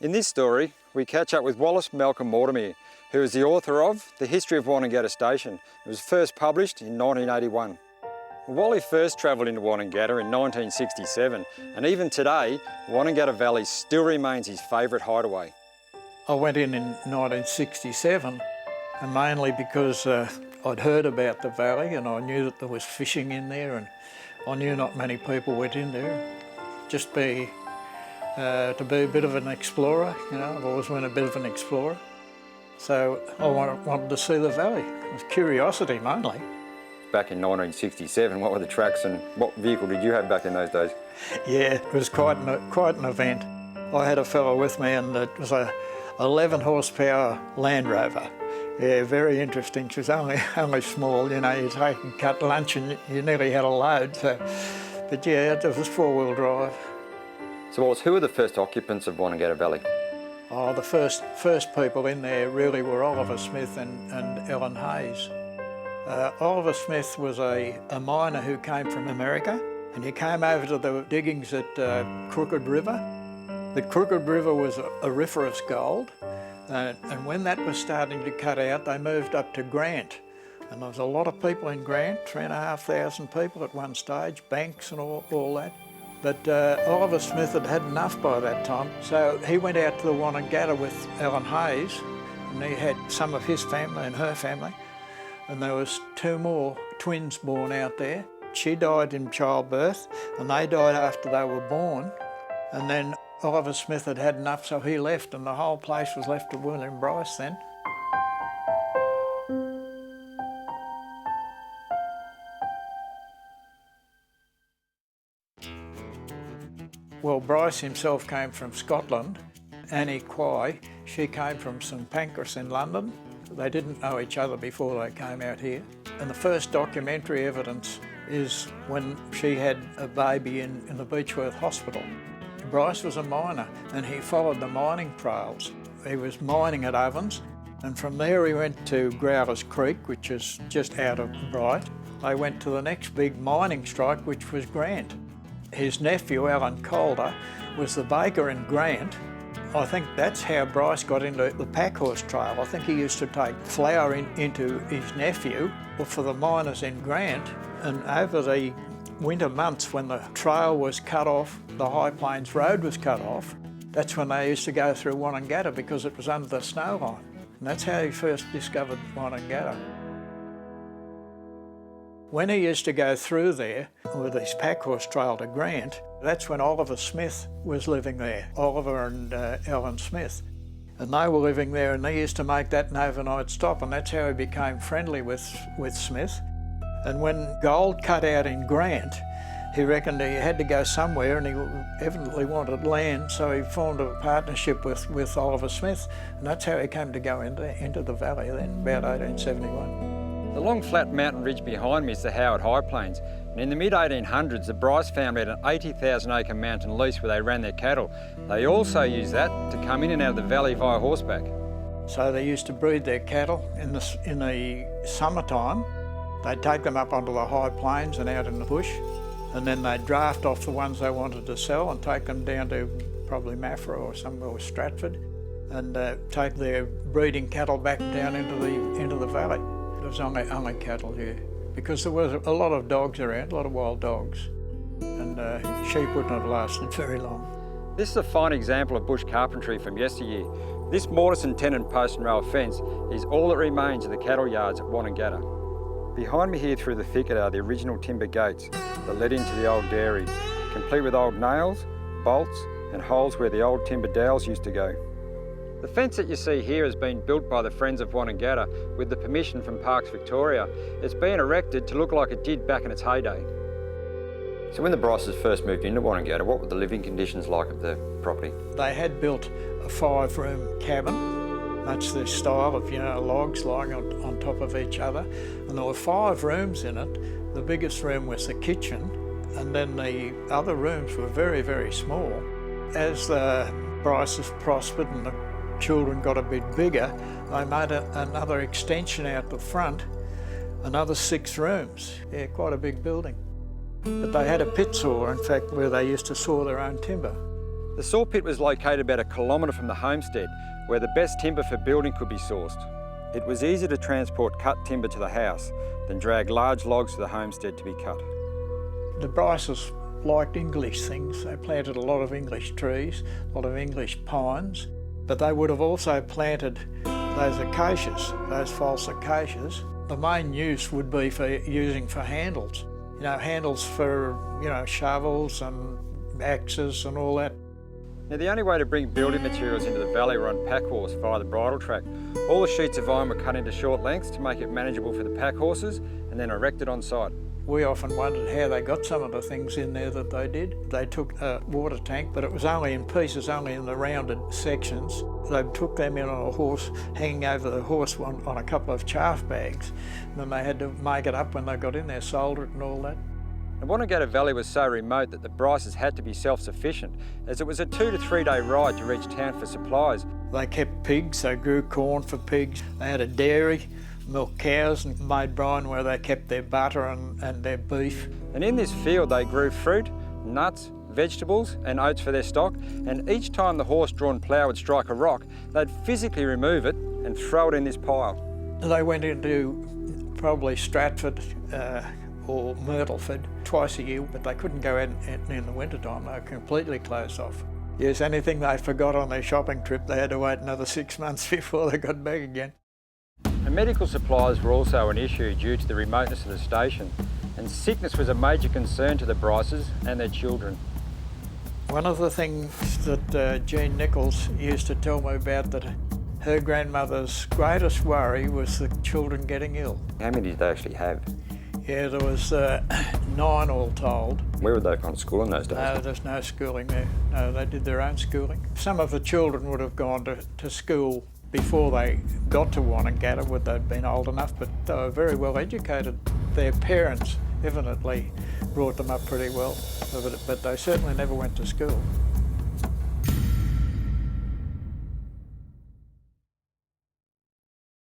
In this story, we catch up with Wallace Malcolm Mortimer, who is the author of The History of Wonnangatta Station. It was first published in 1981. Wally first travelled into Wonnangatta in 1967, and even today, Wonnangatta Valley still remains his favourite hideaway. I went in 1967, and mainly because I'd heard about the valley and I knew that there was fishing in there, and I knew not many people went in there. Just to be a bit of an explorer, you know, I've always been a bit of an explorer. So I wanted to see the valley. It was curiosity mainly. Back in 1967, what were the tracks and what vehicle did you have back in those days? Yeah, it was quite an event. I had a fellow with me and it was a 11 horsepower Land Rover. Yeah, very interesting. She was only small, you know, you take and cut lunch and you nearly had a load. So, but yeah, it was four-wheel drive. So Wallace, who were the first occupants of Wonnangatta Valley? Oh, the first people in there really were Oliver Smith and Ellen Hayes. Oliver Smith was a miner who came from America, and he came over to the diggings at Crooked River. The Crooked River was auriferous gold, and when that was starting to cut out, they moved up to Grant. And there was a lot of people in Grant, 3,500 people at one stage, banks and all that. But Oliver Smith had had enough by that time, so he went out to the Wonnangatta with Ellen Hayes, and he had some of his family and her family, and there was two more twins born out there. She died in childbirth, and they died after they were born, and then Oliver Smith had had enough, so he left, and the whole place was left to William Bryce then. Well, Bryce himself came from Scotland. Annie Quay, she came from St Pancras in London. They didn't know each other before they came out here. And the first documentary evidence is when she had a baby in the Beechworth Hospital. Bryce was a miner and he followed the mining trails. He was mining at Ovens, and from there he went to Growlers Creek, which is just out of Bright. They went to the next big mining strike, which was Grant. His nephew, Alan Calder, was the baker in Grant. I think that's how Bryce got into the Packhorse Trail. I think he used to take flour into his nephew for the miners in Grant, and over the winter months when the trail was cut off, the High Plains Road was cut off, that's when they used to go through Wonnangatta because it was under the snow line. And that's how he first discovered Wonnangatta. When he used to go through there with his Packhorse Trail to Grant, that's when Oliver Smith was living there, Oliver and Ellen Smith. And they were living there, and they used to make that an overnight stop, and that's how he became friendly with Smith. And when gold cut out in Grant, he reckoned he had to go somewhere, and he evidently wanted land, so he formed a partnership with Oliver Smith, and that's how he came to go into the valley then, about 1871. The long flat mountain ridge behind me is the Howard High Plains, and in the mid-1800s the Bryce family had an 80,000 acre mountain lease where they ran their cattle. They also used that to come in and out of the valley via horseback. So they used to breed their cattle in the summertime. They'd take them up onto the high plains and out in the bush, and then they'd draft off the ones they wanted to sell and take them down to probably Maffra or somewhere, or Stratford, and take their breeding cattle back down into the valley. There was only cattle here because there was a lot of dogs around, a lot of wild dogs, and sheep wouldn't have lasted very long. This is a fine example of bush carpentry from yesteryear. This mortise and tenon post and rail fence is all that remains of the cattle yards at Wonnangatta. Behind me here through the thicket are the original timber gates that led into the old dairy, complete with old nails, bolts and holes where the old timber dowels used to go. The fence that you see here has been built by the Friends of Wonnangatta with the permission from Parks Victoria. It's been erected to look like it did back in its heyday. So when the Bryces first moved into Wonnangatta, what were the living conditions like of the property? They had built a 5-room cabin, much the style of, logs lying on top of each other. And there were 5 rooms in it. The biggest room was the kitchen, and then the other rooms were very, very small. As the Bryces prospered and the children got a bit bigger, they made another extension out the front, another 6 rooms. Yeah, quite a big building. But they had a pit saw, in fact, where they used to saw their own timber. The saw pit was located about a kilometre from the homestead, where the best timber for building could be sourced. It was easier to transport cut timber to the house than drag large logs to the homestead to be cut. The Bryces liked English things. They planted a lot of English trees, a lot of English pines, but they would have also planted those acacias, those false acacias. The main use would be for using for handles. You know, handles for, shovels and axes and all that. Now, the only way to bring building materials into the valley were on pack horse via the bridle track. All the sheets of iron were cut into short lengths to make it manageable for the pack horses and then erected on site. We often wondered how they got some of the things in there that they did. They took a water tank, but it was only in pieces, only in the rounded sections. They took them in on a horse, hanging over the horse on a couple of chaff bags. And then they had to make it up when they got in there, solder it and all that. The Wonnangatta Valley was so remote that the Bryces had to be self-sufficient, as it was a 2 to 3 day ride to reach town for supplies. They kept pigs, they grew corn for pigs. They had a dairy, milked cows and made brine where they kept their butter and their beef. And in this field they grew fruit, nuts, vegetables and oats for their stock, and each time the horse-drawn plough would strike a rock, they'd physically remove it and throw it in this pile. They went into probably Stratford or Myrtleford twice a year, but they couldn't go out in the winter time. They were completely closed off. Yes, anything they forgot on their shopping trip, they had to wait another 6 months before they got back again. And medical supplies were also an issue due to the remoteness of the station, and sickness was a major concern to the Bryces and their children. One of the things that Jean Nichols used to tell me about, that her grandmother's greatest worry was the children getting ill. How many did they actually have? Yeah, there was 9 all told. Where would they have gone to school in those days? No, there's no schooling there. No, they did their own schooling. Some of the children would have gone to school before they got to Wonnangatta, would they'd been old enough, but they were very well educated. Their parents evidently brought them up pretty well, but they certainly never went to school.